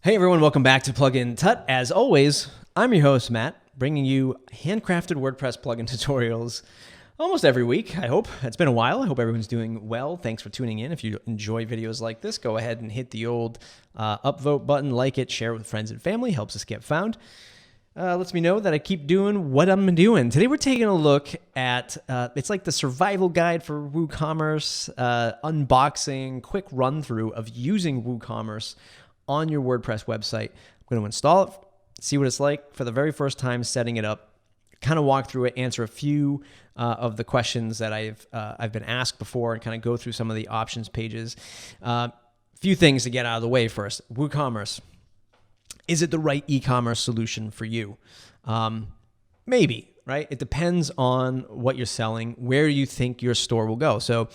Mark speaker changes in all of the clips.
Speaker 1: Hey everyone, welcome back to Plugin Tut. As always, I'm your host, Matt, bringing you handcrafted WordPress plugin tutorials almost every week, I hope. It's been a while. I hope everyone's doing well. Thanks for tuning in. If you enjoy videos like this, go ahead and hit the old upvote button, like it, share it with friends and family. Helps us get found. Lets me know that I keep doing what I'm doing. Today we're taking a look at, it's like the survival guide for WooCommerce, unboxing, quick run through of using WooCommerce on your WordPress website. I'm going to install it, see what it's like for the very first time setting it up, kind of walk through it, answer a few of the questions that I've been asked before, and kind of go through some of the options pages. Few things to get out of the way first. WooCommerce. Is it the right e-commerce solution for you? Maybe, right? It depends on what you're selling, where you think your store will go. So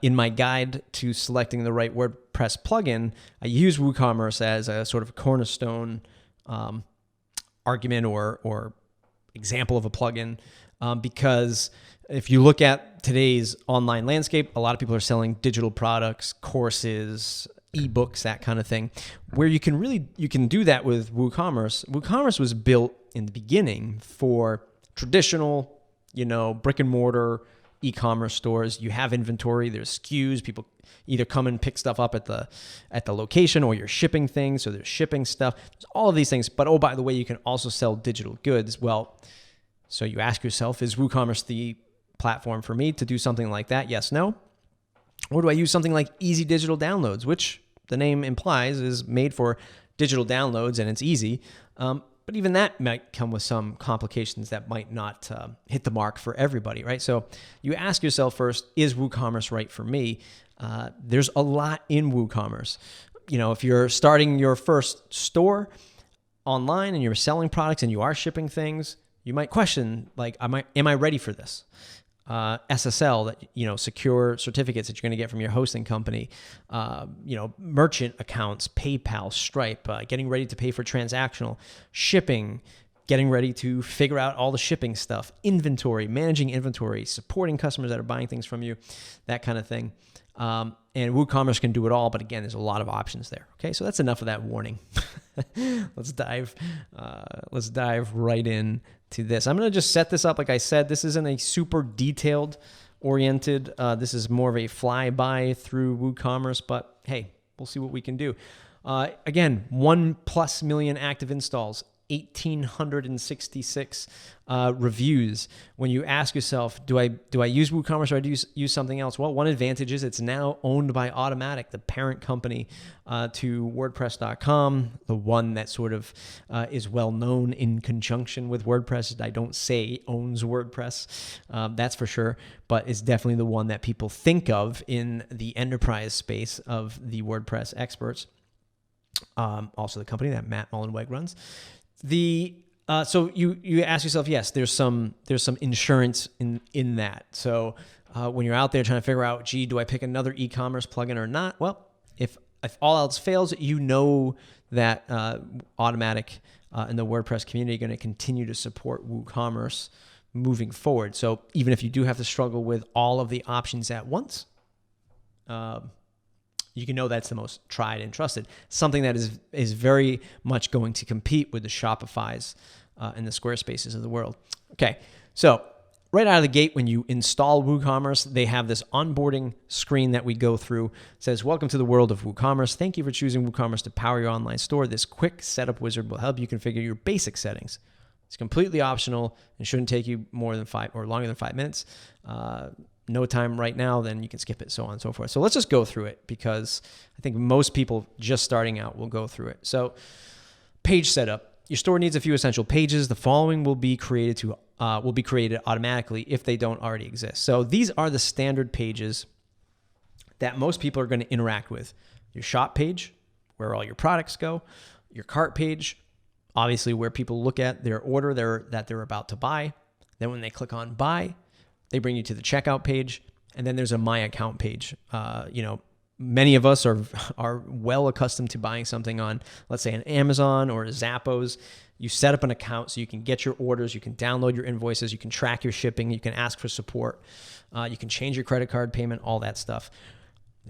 Speaker 1: in my guide to selecting the right WordPress plugin, I use WooCommerce as a sort of cornerstone argument or example of a plugin because if you look at today's online landscape, a lot of people are selling digital products, courses, ebooks, that kind of thing, where you can do that with WooCommerce. WooCommerce was built in the beginning for traditional, brick and mortar e-commerce stores. You have inventory, there's SKUs, people either come and pick stuff up at the location, or you're shipping things, so there's shipping stuff. There's all of these things, but oh, by the way, you can also sell digital goods. Well, so you ask yourself, is WooCommerce the platform for me to do something like that? Yes, no. Or do I use something like Easy Digital Downloads, which the name implies is made for digital downloads and it's easy. But even that might come with some complications that might not hit the mark for everybody, right? So you ask yourself first, is WooCommerce right for me? There's a lot in WooCommerce. If you're starting your first store online and you're selling products and you are shipping things, you might question, like, am I ready for this? SSL, that secure certificates that you're going to get from your hosting company, merchant accounts, PayPal, Stripe, getting ready to pay for transactional, shipping, getting ready to figure out all the shipping stuff, inventory, managing inventory, supporting customers that are buying things from you, that kind of thing. And WooCommerce can do it all, but again, there's a lot of options there. Okay, so that's enough of that warning. Let's dive right in to this. I'm going to just set this up. Like I said, this isn't a super detailed oriented. This is more of a flyby through WooCommerce, but hey, we'll see what we can do. Again, 1+ million active installs, 1,866 reviews. When you ask yourself, do I use WooCommerce or do I use something else? Well, one advantage is it's now owned by Automattic, the parent company to WordPress.com, the one that sort of is well known in conjunction with WordPress. I don't say owns WordPress, that's for sure, but it's definitely the one that people think of in the enterprise space of the WordPress experts. Also the company that Matt Mullenweg runs. So you ask yourself, yes, there's some insurance in that. So when you're out there trying to figure out, do I pick another e-commerce plugin or not? Well, if all else fails, that Automattic and the WordPress community are going to continue to support WooCommerce moving forward. So even if you do have to struggle with all of the options at once, you can know that's the most tried and trusted. Something that is very much going to compete with the Shopifys and the Squarespaces of the world. Okay, so right out of the gate, when you install WooCommerce, they have this onboarding screen that we go through. It says, welcome to the world of WooCommerce. Thank you for choosing WooCommerce to power your online store. This quick setup wizard will help you configure your basic settings. It's completely optional and shouldn't take you longer than 5 minutes. No time right now, then you can skip it, so on and so forth. So let's just go through it because I think most people just starting out will go through it. So page setup. Your store needs a few essential pages. The following will be created automatically if they don't already exist. So these are the standard pages that most people are going to interact with. Your shop page, where all your products go. Your cart page, obviously where people look at their order that they're about to buy. Then when they click on buy, they bring you to the checkout page, and then there's a My Account page. Many of us are well accustomed to buying something on, let's say, an Amazon or a Zappos. You set up an account so you can get your orders, you can download your invoices, you can track your shipping, you can ask for support, you can change your credit card payment, all that stuff.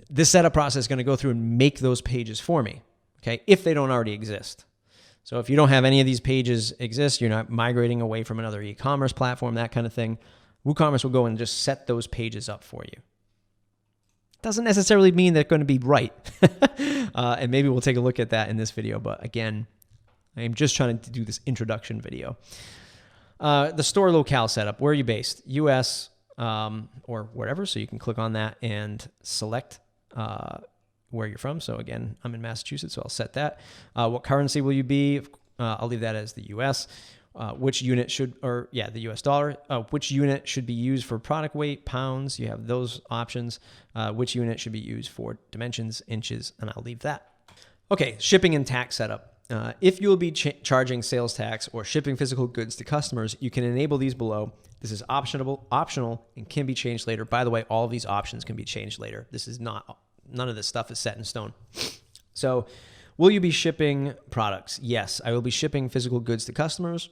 Speaker 1: This setup process is going to go through and make those pages for me. okay, if they don't already exist. So if you don't have any of these pages exist, you're not migrating away from another e-commerce platform, that kind of thing, WooCommerce will go and just set those pages up for you. Doesn't necessarily mean they're going to be right. And maybe we'll take a look at that in this video. But again, I'm just trying to do this introduction video. The store locale setup. Where are you based? US or wherever. So you can click on that and select where you're from. So again, I'm in Massachusetts, so I'll set that. What currency will you be? I'll leave that as the US. Which unit should, or yeah, the US dollar. Which unit should be used for product weight, pounds? You have those options. Which unit should be used for dimensions, inches, and I'll leave that. Okay, shipping and tax setup. If you'll be charging sales tax or shipping physical goods to customers, you can enable these below. This is optional, and can be changed later. By the way, all of these options can be changed later. This is not, none of this stuff is set in stone. So, will you be shipping products? Yes, I will be shipping physical goods to customers.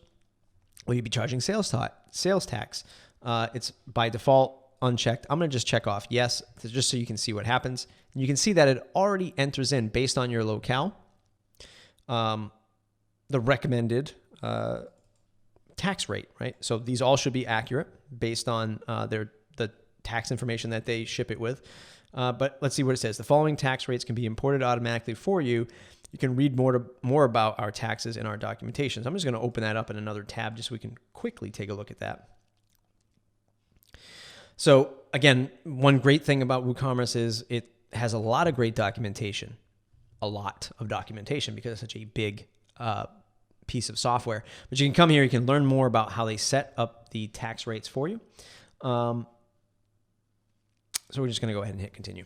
Speaker 1: Will you be charging sales tax? It's by default unchecked. I'm going to just check off yes, just so you can see what happens. And you can see that it already enters in based on your locale, the recommended tax rate, right? So these all should be accurate based on the tax information that they ship it with. But let's see what it says. The following tax rates can be imported automatically for you. You can read more about our taxes in our documentation. So I'm just going to open that up in another tab just so we can quickly take a look at that. So again, one great thing about WooCommerce is it has a lot of great documentation, because it's such a big piece of software. But you can come here, you can learn more about how they set up the tax rates for you. So we're just going to go ahead and hit continue.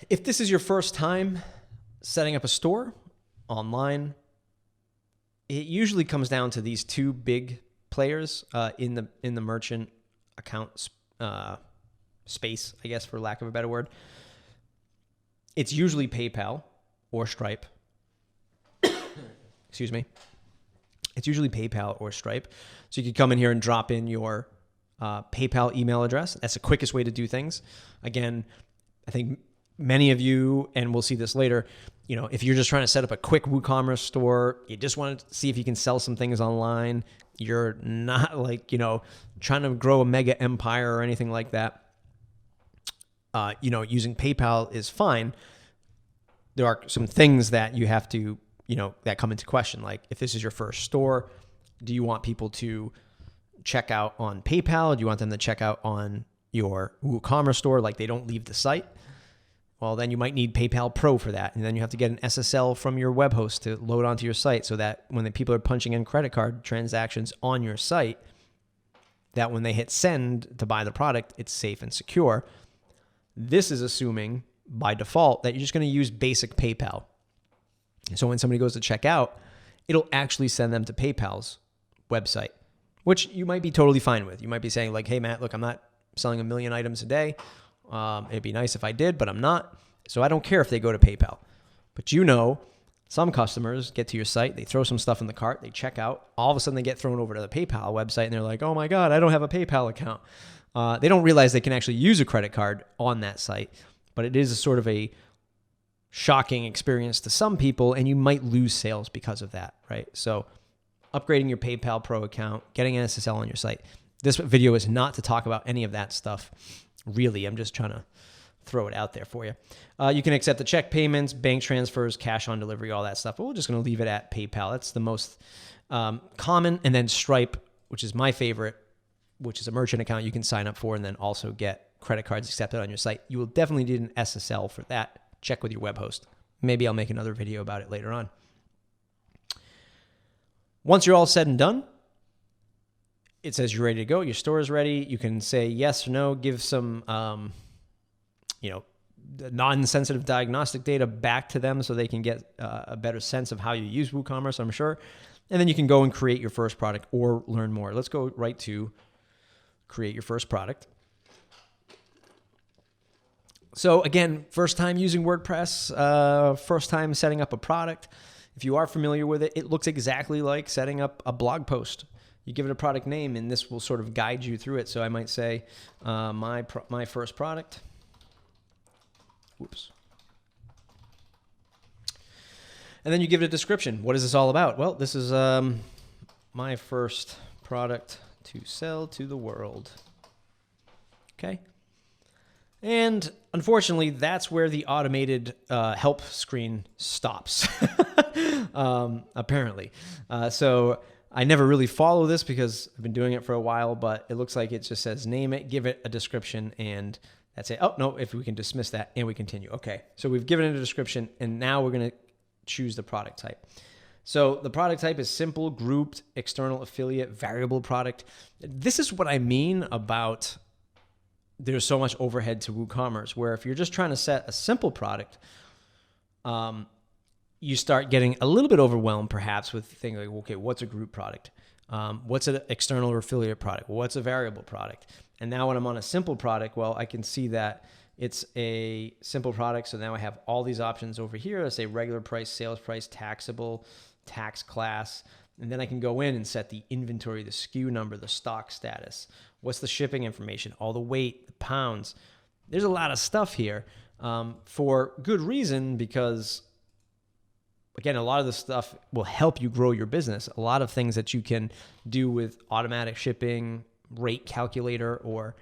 Speaker 1: If this is your first time setting up a store online, it usually comes down to these two big players in the merchant account space, I guess, for lack of a better word. It's usually PayPal or Stripe. Excuse me. It's usually PayPal or Stripe. So you could come in here and drop in your PayPal email address. That's the quickest way to do things. Again, I think many of you, and we'll see this later, if you're just trying to set up a quick WooCommerce store, you just want to see if you can sell some things online, you're not trying to grow a mega empire or anything like that, using PayPal is fine. There are some things that you have to, that come into question. Like if this is your first store, do you want people to check out on PayPal? Do you want them to check out on your WooCommerce store? Like they don't leave the site? Well, then you might need PayPal Pro for that. And then you have to get an SSL from your web host to load onto your site so that when the people are punching in credit card transactions on your site, that when they hit send to buy the product, it's safe and secure. This is assuming by default that you're just going to use basic PayPal. So when somebody goes to check out, it'll actually send them to PayPal's website, which you might be totally fine with. You might be saying like, hey, Matt, look, I'm not selling 1 million items a day. It'd be nice if I did, but I'm not. So I don't care if they go to PayPal. But some customers get to your site, they throw some stuff in the cart, they check out, all of a sudden they get thrown over to the PayPal website and they're like, oh my God, I don't have a PayPal account. They don't realize they can actually use a credit card on that site, but it is a sort of a shocking experience to some people and you might lose sales because of that, right? So upgrading your PayPal Pro account, getting an SSL on your site. This video is not to talk about any of that stuff. Really, I'm just trying to throw it out there for you. You can accept the check payments, bank transfers, cash on delivery, all that stuff. But we're just going to leave it at PayPal. That's the most common. And then Stripe, which is my favorite, which is a merchant account you can sign up for and then also get credit cards accepted on your site. You will definitely need an SSL for that. Check with your web host. Maybe I'll make another video about it later on. Once you're all said and done, it says you're ready to go. Your store is ready. You can say yes or no, give some, non-sensitive diagnostic data back to them so they can get a better sense of how you use WooCommerce, I'm sure. And then you can go and create your first product or learn more. Let's go right to create your first product. So again, first time using WordPress, first time setting up a product. If you are familiar with it, it looks exactly like setting up a blog post. You give it a product name, and this will sort of guide you through it. So I might say my first product. Whoops. And then you give it a description. What is this all about? Well, this is my first product to sell to the world. Okay. And unfortunately, that's where the automated help screen stops, apparently. So I never really follow this because I've been doing it for a while, but it looks like it just says name it, give it a description, and that's it. Oh, no, if we can dismiss that and we continue. Okay, so we've given it a description, and now we're going to choose the product type. So the product type is simple, grouped, external affiliate, variable product. This is what I mean about there's so much overhead to WooCommerce, where if you're just trying to set a simple product, you start getting a little bit overwhelmed perhaps with things like, okay, what's a group product? What's an external or affiliate product? What's a variable product? And now when I'm on a simple product, well, I can see that it's a simple product. So now I have all these options over here. I say regular price, sales price, taxable, tax class. And then I can go in and set the inventory, the SKU number, the stock status. What's the shipping information, all the weight, the pounds. There's a lot of stuff here for good reason, because again, a lot of this stuff will help you grow your business. A lot of things that you can do with automatic shipping, rate calculator, or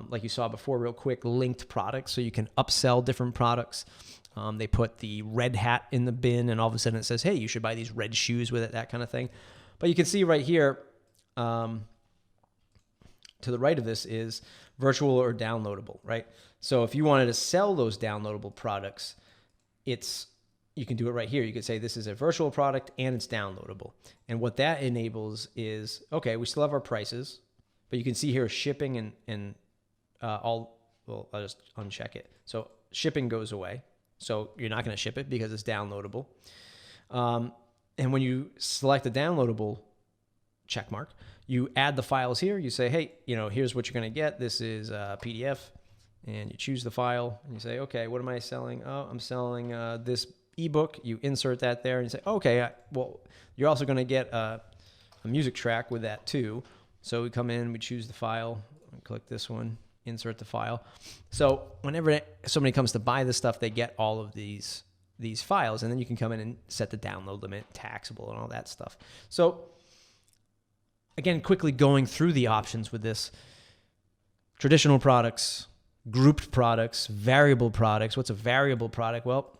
Speaker 1: like you saw before, real quick, linked products. So you can upsell different products. They put the red hat in the bin, and all of a sudden it says, hey, you should buy these red shoes with it, that kind of thing. But you can see right here, to the right of this is virtual or downloadable, right? So if you wanted to sell those downloadable products, you can do it right here. You could say this is a virtual product and it's downloadable. And what that enables is, okay, we still have our prices, but you can see here shipping and I'll just uncheck it. So shipping goes away. So you're not going to ship it because it's downloadable. And when you select the downloadable check mark, you add the files here. You say, hey, here's what you're going to get. This is a PDF, and you choose the file and you say, okay, what am I selling? Oh, I'm selling this ebook. You insert that there and you say, okay, well, you're also going to get a music track with that too. So we come in, we choose the file, click this one, insert the file. So whenever somebody comes to buy this stuff, they get all of these files, and then you can come in and set the download limit, taxable, and all that stuff. So again, quickly going through the options with this: traditional products, grouped products, variable products. What's a variable product? Well,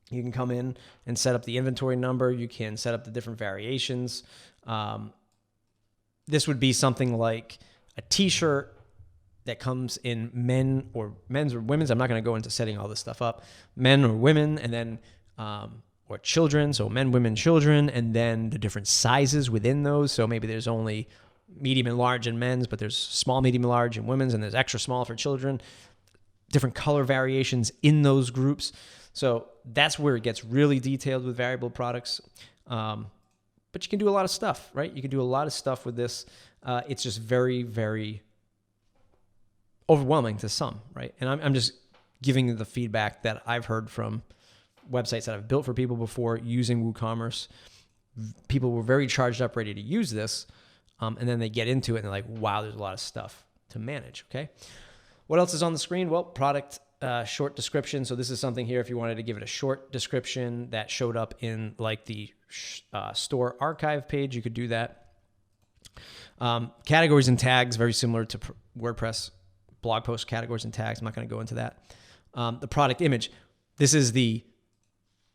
Speaker 1: you can come in and set up the inventory number. You can set up the different variations. This would be something like a t-shirt that comes in men's or women's. I'm not going to go into setting all this stuff up. Men or women, and then or children. So men, women, children, and then the different sizes within those. So maybe there's only medium and large in men's, but there's small, medium, and large in women's, and there's extra small for children. Different color variations in those groups. So that's where it gets really detailed with variable products. But you can do a lot of stuff, right? You can do a lot of stuff with this. It's just very, very overwhelming to some, right? And I'm just giving you the feedback that I've heard from websites that I've built for people before using WooCommerce. People were very charged up, ready to use this, and then they get into it and they're like, wow, there's a lot of stuff to manage, okay? What else is on the screen? Well, product short description. So this is something here, if you wanted to give it a short description that showed up in like the store archive page, you could do that. Categories and tags, very similar to WordPress blog post categories and tags. I'm not going to go into that. The product image. This is the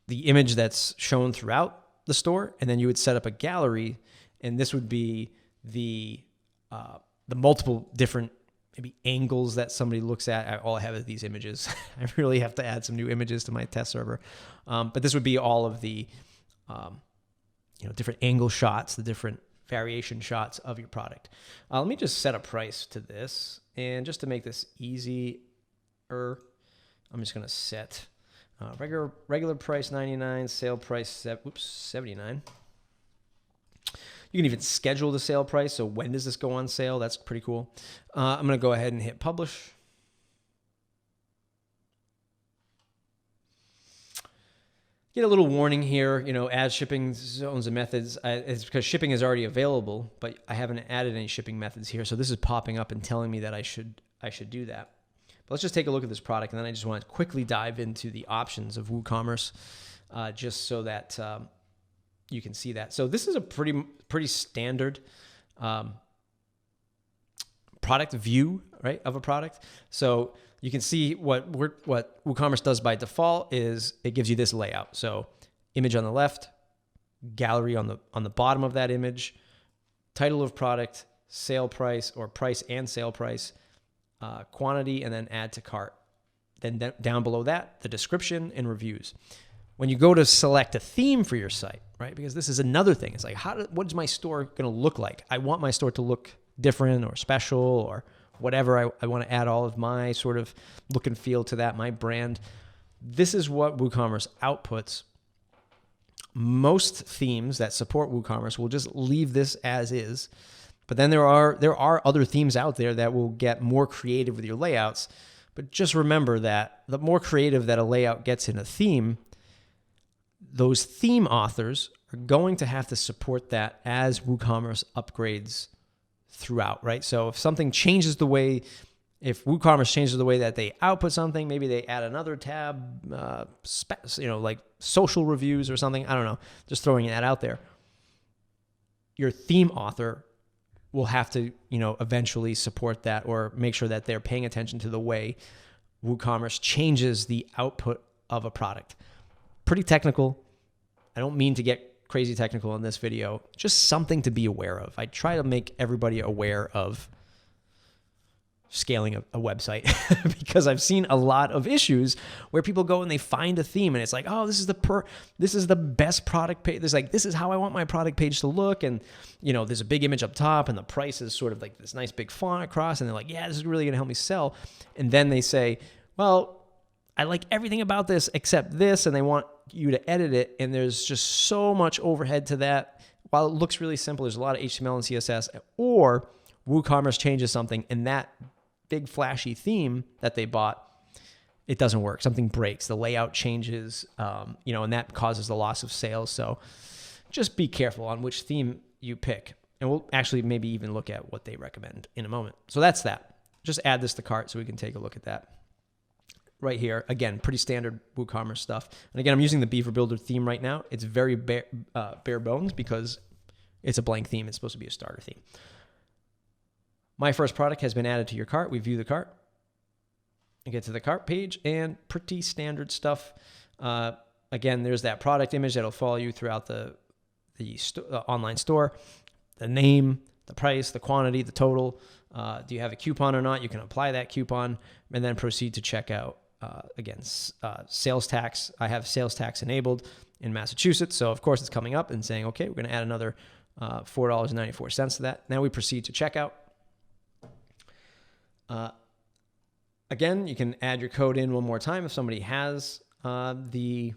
Speaker 1: image that's shown throughout the store, and then you would set up a gallery, and this would be the multiple different maybe angles that somebody looks at. All I have is these images. I really have to add some new images to my test server. But this would be all of the different angle shots, the different variation shots of your product. Let me just set a price to this, and just to make this easier, I'm just going to set regular price 99, sale price 79. You can even schedule the sale price. So when does this go on sale? That's pretty cool. I'm going to go ahead and hit publish. Get a little warning here, add shipping zones and methods. It's because shipping is already available, but I haven't added any shipping methods here. So this is popping up and telling me that I should do that. But let's just take a look at this product, and then I just want to quickly dive into the options of WooCommerce, just so that you can see that. So this is a pretty standard product view, right, of a product. So you can see what WooCommerce does by default is it gives you this layout. So image on the left, gallery on the bottom of that image, title of product, sale price or price and sale price, quantity, and then add to cart. Then down below that, the description and reviews. When you go to select a theme for your site, right? Because this is another thing. It's like, what is my store going to look like? I want my store to look different or special or whatever. I want to add all of my sort of look and feel to that, my brand. This is what WooCommerce outputs. Most themes that support WooCommerce will just leave this as is. But then there are other themes out there that will get more creative with your layouts. But just remember that the more creative that a layout gets in a theme, those theme authors are going to have to support that as WooCommerce upgrades throughout, right? So if something changes if WooCommerce changes the way that they output something, maybe they add another tab, like social reviews or something. I don't know, just throwing that out there. Your theme author will have to, eventually support that or make sure that they're paying attention to the way WooCommerce changes the output of a product. Pretty technical. I don't mean to get crazy technical in this video, just something to be aware of. I try to make everybody aware of scaling a website because I've seen a lot of issues where people go and they find a theme and it's like, oh, this is the best product page. This is how I want my product page to look. And, there's a big image up top and the price is sort of like this nice big font across. And they're like, yeah, this is really going to help me sell. And then they say, well, I like everything about this except this. And they want you to edit it. And there's just so much overhead to that. While it looks really simple, there's a lot of HTML and CSS, or WooCommerce changes something and that big flashy theme that they bought, it doesn't work. Something breaks, the layout changes, and that causes the loss of sales. So just be careful on which theme you pick. And we'll actually maybe even look at what they recommend in a moment. So that's that. Just add this to cart so we can take a look at that. Right here, again, pretty standard WooCommerce stuff. And again, I'm using the Beaver Builder theme right now. It's very bare bones because it's a blank theme. It's supposed to be a starter theme. My first product has been added to your cart. We view the cart. You get to the cart page and pretty standard stuff. Again, there's that product image that'll follow you throughout the online store. The name, the price, the quantity, the total. Do you have a coupon or not? You can apply that coupon and then proceed to checkout. Again, sales tax. I have sales tax enabled in Massachusetts. So, of course, it's coming up and saying, okay, we're going to add another $4.94 to that. Now we proceed to checkout. Again, you can add your code in one more time if somebody has the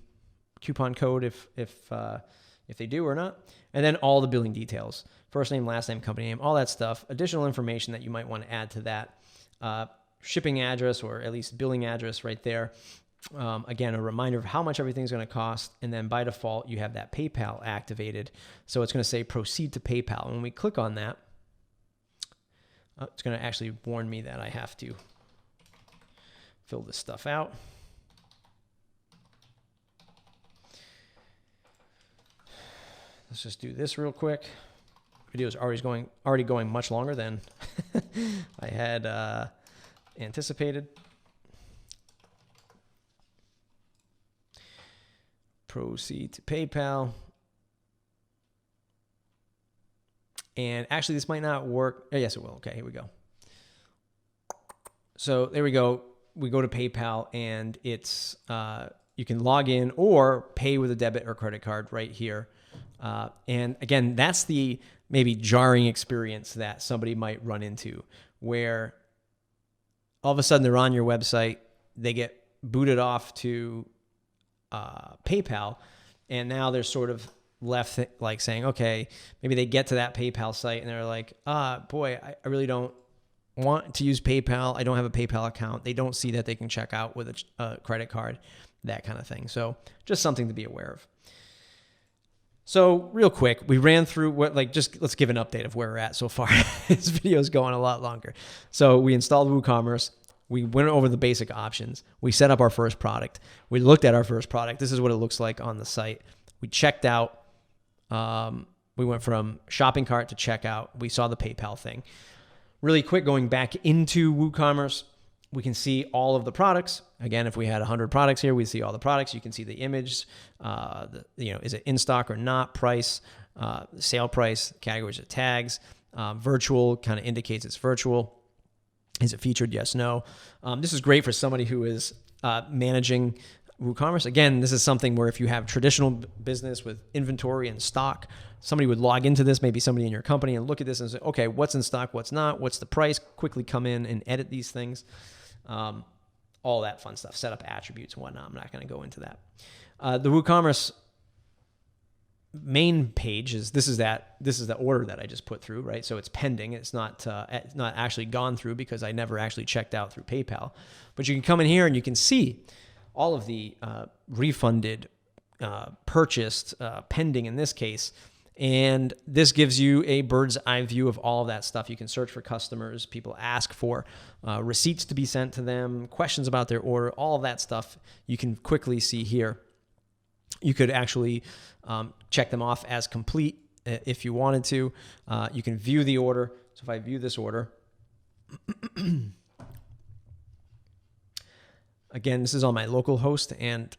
Speaker 1: coupon code, if they do or not. And then all the billing details, first name, last name, company name, all that stuff, additional information that you might want to add to that. Shipping address, or at least billing address right there. Again, a reminder of how much everything's going to cost. And then by default, you have that PayPal activated. So it's going to say proceed to PayPal. When we click on that, it's going to actually warn me that I have to fill this stuff out. Let's just do this real quick. Video is already going much longer than I had anticipated. Proceed to PayPal. And actually, this might not work. Oh, yes, it will. Okay, here we go. So there we go. We go to PayPal, and it's you can log in or pay with a debit or credit card right here. And again, that's the maybe jarring experience that somebody might run into, where all of a sudden they're on your website, they get booted off to PayPal, and now they're sort of left like saying, okay, maybe they get to that PayPal site and they're like, boy, I really don't want to use PayPal. I don't have a PayPal account. They don't see that they can check out with a credit card, that kind of thing. So just something to be aware of. So real quick, we ran through let's give an update of where we're at so far. This video is going a lot longer. So we installed WooCommerce. We went over the basic options. We set up our first product. We looked at our first product. This is what it looks like on the site. We checked out. We went from shopping cart to checkout. We saw the PayPal thing. Really quick, going back into WooCommerce, we can see all of the products. Again, if we had 100 products here, we see all the products. You can see the image, is it in stock or not, price, sale price, categories of tags, virtual kind of indicates it's virtual. Is it featured? Yes, no. This is great for somebody who is managing WooCommerce. Again, this is something where if you have traditional business with inventory and stock, somebody would log into this, maybe somebody in your company, and look at this and say, okay, what's in stock, what's not, what's the price, quickly come in and edit these things. All that fun stuff, set up attributes and whatnot. I'm not going to go into that. The WooCommerce main page this is the order that I just put through, right? So it's pending. It's not actually gone through because I never actually checked out through PayPal. But you can come in here and you can see all of the refunded, purchased, pending in this case. And this gives you a bird's eye view of all of that stuff. You can search for customers. People ask for receipts to be sent to them, questions about their order, all of that stuff you can quickly see here. You could actually check them off as complete if you wanted to. You can view the order. So if I view this order, again, this is on my local host, and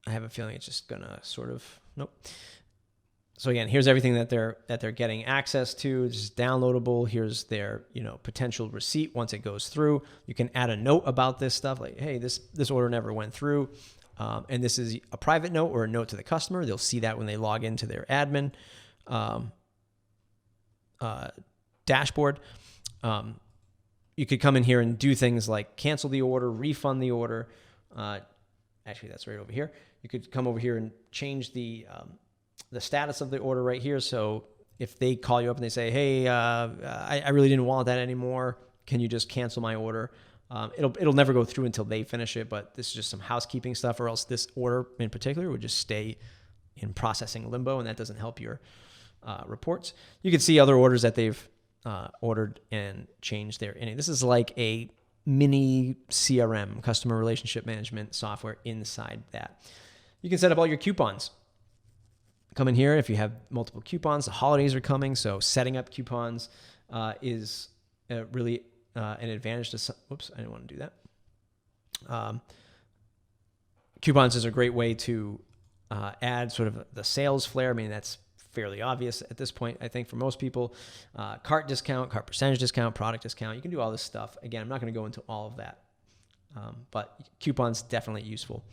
Speaker 1: I have a feeling it's just gonna nope. So again, here's everything that they're getting access to. It's just downloadable. Here's their potential receipt once it goes through. You can add a note about this stuff, like, hey, this order never went through, and this is a private note or a note to the customer. They'll see that when they log into their admin dashboard. You could come in here and do things like cancel the order, refund the order. Actually, that's right over here. You could come over here and change the status of the order right here. So if they call you up and they say, hey, I really didn't want that anymore, can you just cancel my order? It'll never go through until they finish it, but this is just some housekeeping stuff, or else this order in particular would just stay in processing limbo, and that doesn't help your reports. You can see other orders that they've ordered and changed their inning. This is like a mini CRM, customer relationship management software inside that. You can set up all your coupons. Come in here if you have multiple coupons. The holidays are coming, so setting up coupons is really an advantage to. Whoops, I didn't want to do that. Coupons is a great way to add sort of the sales flair. I mean, that's fairly obvious at this point, I think, for most people. Cart discount, cart percentage discount, product discount. You can do all this stuff. Again, I'm not going to go into all of that. But coupons definitely useful.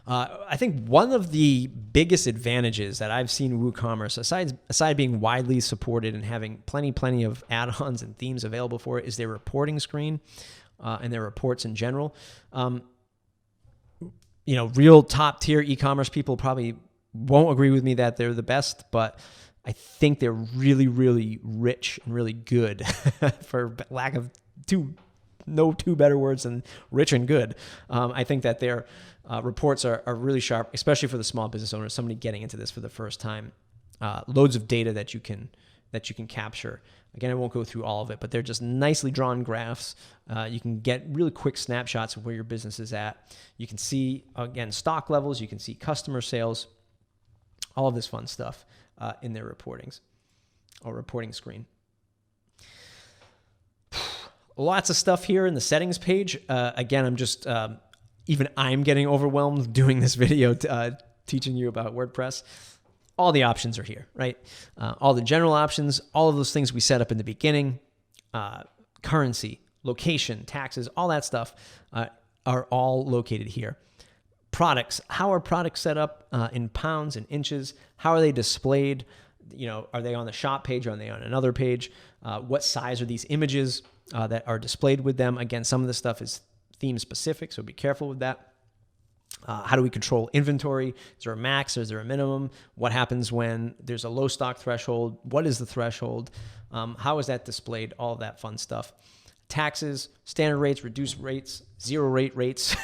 Speaker 1: I think one of the biggest advantages that I've seen WooCommerce, aside being widely supported and having plenty of add-ons and themes available for it, is their reporting screen and their reports in general. Real top tier e-commerce people probably won't agree with me that they're the best, but I think they're really, really rich and really good, for lack of two better words than rich and good. I think that their reports are really sharp, especially for the small business owner, somebody getting into this for the first time. Loads of data that you can capture. Again, I won't go through all of it, but they're just nicely drawn graphs. You can get really quick snapshots of where your business is at. You can see, again, stock levels. You can see customer sales, all of this fun stuff in their reportings or reporting screen. Lots of stuff here in the settings page. Again, I'm getting overwhelmed doing this video, teaching you about WordPress. All the options are here, right? All the general options, all of those things we set up in the beginning, currency, location, taxes, all that stuff are all located here. Products, how are products set up in pounds and inches? How are they displayed? Are they on the shop page or are they on another page? What size are these images that are displayed with them? Again, some of this stuff is theme specific, so be careful with that. How do we control inventory? Is there a max? Is there a minimum? What happens when there's a low stock threshold? What is the threshold? How is that displayed? All of that fun stuff. Taxes, standard rates, reduced rates, zero rate rates,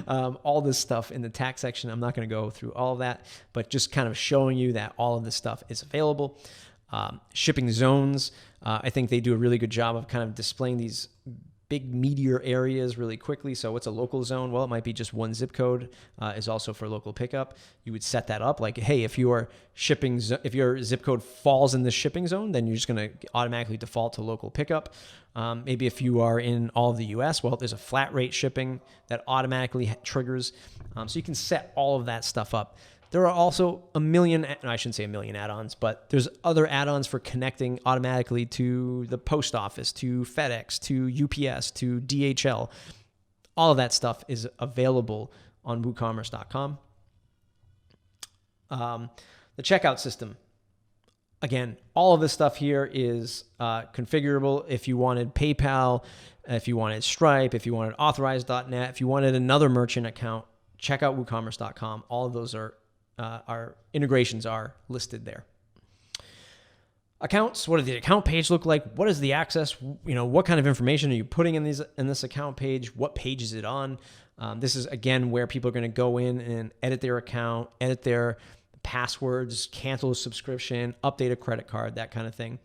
Speaker 1: all this stuff in the tax section. I'm not going to go through all of that, but just kind of showing you that all of this stuff is available. Shipping zones, I think they do a really good job of kind of displaying these big meteor areas really quickly. So what's a local zone? Well, it might be just one zip code is also for local pickup. You would set that up like, hey, if your zip code falls in the shipping zone, then you're just going to automatically default to local pickup. Maybe if you are in all of the US, well, there's a flat rate shipping that automatically triggers. So you can set all of that stuff up. There are also I shouldn't say a million add-ons, but there's other add-ons for connecting automatically to the post office, to FedEx, to UPS, to DHL. All of that stuff is available on WooCommerce.com. The checkout system. Again, all of this stuff here is configurable. If you wanted PayPal, if you wanted Stripe, if you wanted Authorize.net, if you wanted another merchant account, check out WooCommerce.com. All of those our integrations are listed there. Accounts, what does the account page look like? What is the access? What kind of information are you putting in this account page? What page is it on? This is, again, where people are going to go in and edit their account, edit their passwords, cancel a subscription, update a credit card, that kind of thing.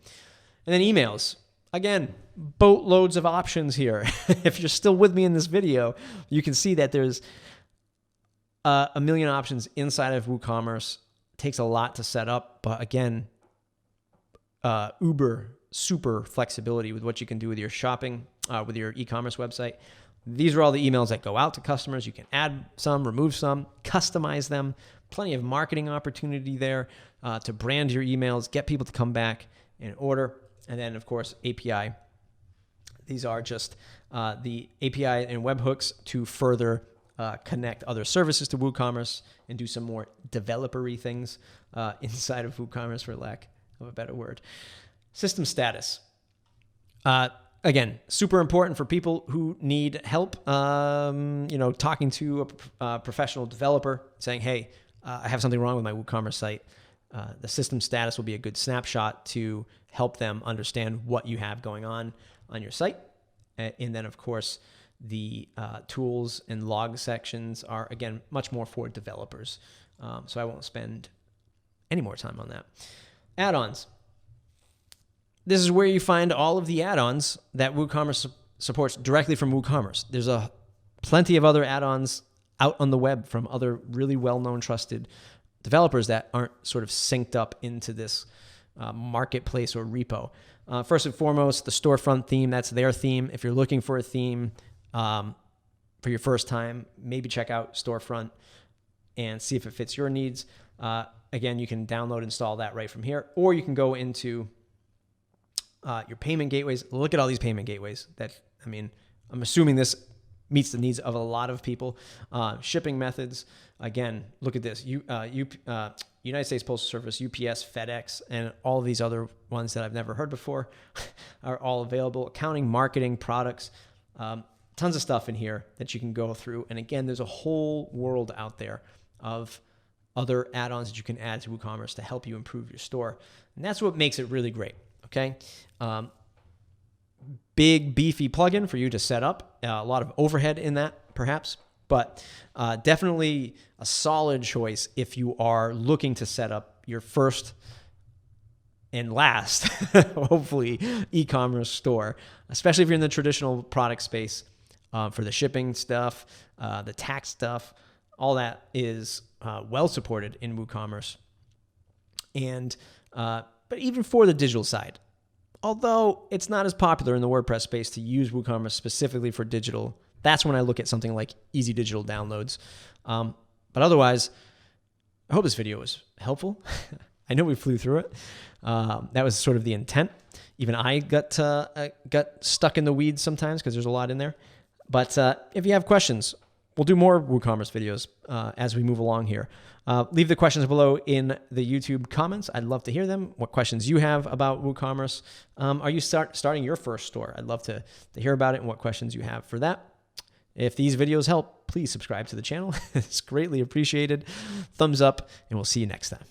Speaker 1: And then emails. Again, boatloads of options here. If you're still with me in this video, you can see that there's a million options inside of WooCommerce. Takes a lot to set up, but again, uber super flexibility with what you can do with your shopping, with your e-commerce website. These are all the emails that go out to customers. You can add some, remove some, customize them. Plenty of marketing opportunity there to brand your emails, get people to come back and order. And then, of course, API. These are just the API and webhooks to further connect other services to WooCommerce and do some more developer-y things inside of WooCommerce, for lack of a better word. System status. Again, super important for people who need help, talking to a professional developer saying, hey, I have something wrong with my WooCommerce site. The system status will be a good snapshot to help them understand what you have going on your site. And then, of course, the tools and log sections are, again, much more for developers. So I won't spend any more time on that. Add-ons. This is where you find all of the add-ons that WooCommerce supports directly from WooCommerce. There's plenty of other add-ons out on the web from other really well-known, trusted developers that aren't sort of synced up into this marketplace or repo. First and foremost, the storefront theme, that's their theme. If you're looking for a theme for your first time, maybe check out Storefront and see if it fits your needs. Again, you can download, install that right from here, or you can go into your payment gateways. Look at all these payment gateways. I'm assuming this meets the needs of a lot of people. Shipping methods. Again, look at this. United States Postal Service, UPS, FedEx, and all of these other ones that I've never heard before are all available. Accounting, marketing, products, tons of stuff in here that you can go through. And again, there's a whole world out there of other add-ons that you can add to WooCommerce to help you improve your store. And that's what makes it really great, okay? Big, beefy plugin for you to set up. A lot of overhead in that, perhaps, but definitely a solid choice if you are looking to set up your first and last, hopefully, e-commerce store, especially if you're in the traditional product space for the shipping stuff, the tax stuff. All that is well supported in WooCommerce. And but even for the digital side, although it's not as popular in the WordPress space to use WooCommerce specifically for digital, that's when I look at something like easy digital downloads. But otherwise, I hope this video was helpful. I know we flew through it. That was sort of the intent. Even I got stuck in the weeds sometimes because there's a lot in there. But if you have questions, we'll do more WooCommerce videos as we move along here. Leave the questions below in the YouTube comments. I'd love to hear them. What questions you have about WooCommerce. Are you starting your first store? I'd love to hear about it and what questions you have for that. If these videos help, please subscribe to the channel. It's greatly appreciated. Thumbs up, and we'll see you next time.